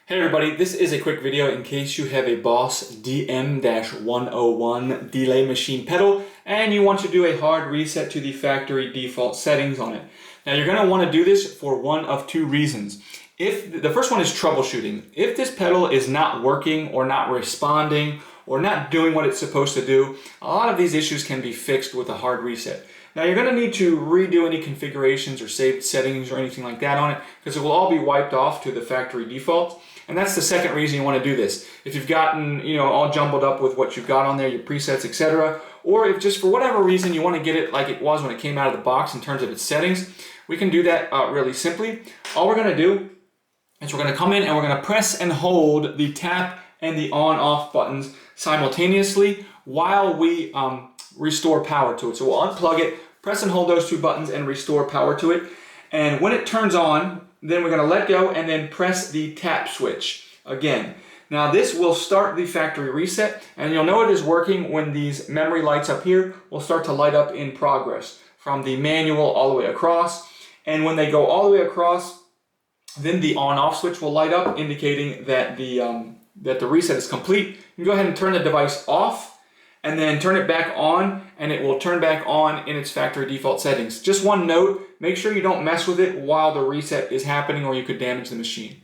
Hey everybody, this is a quick video in case you have a Boss DM-101 delay machine pedal and you want to do a hard reset to the factory default settings on it. Now you're going to want to do this for one of two reasons. If the first one is troubleshooting. If this pedal is not working or not responding or not doing what it's supposed to do, a lot of these issues can be fixed with a hard reset. Now you're going to need to redo any configurations or saved settings or anything like that on it because it will all be wiped off to the factory default. And that's the second reason you want to do this. If you've gotten, all jumbled up with what you've got on there, your presets, etc., or if just for whatever reason you want to get it like it was when it came out of the box in terms of its settings, we can do that really simply. All we're going to do is we're going to come in and we're going to press and hold the tap and the on-off buttons simultaneously while we restore power to it. So we'll unplug it, press and hold those two buttons and restore power to it. And when it turns on, then we're going to let go and then press the tap switch again. Now this will start the factory reset, and you'll know it is working when these memory lights up here will start to light up in progress from the manual all the way across. And when they go all the way across, then the on-off switch will light up, indicating that the reset is complete. You can go ahead and turn the device off and then turn it back on, and it will turn back on in its factory default settings. Just one note, make sure you don't mess with it while the reset is happening or you could damage the machine.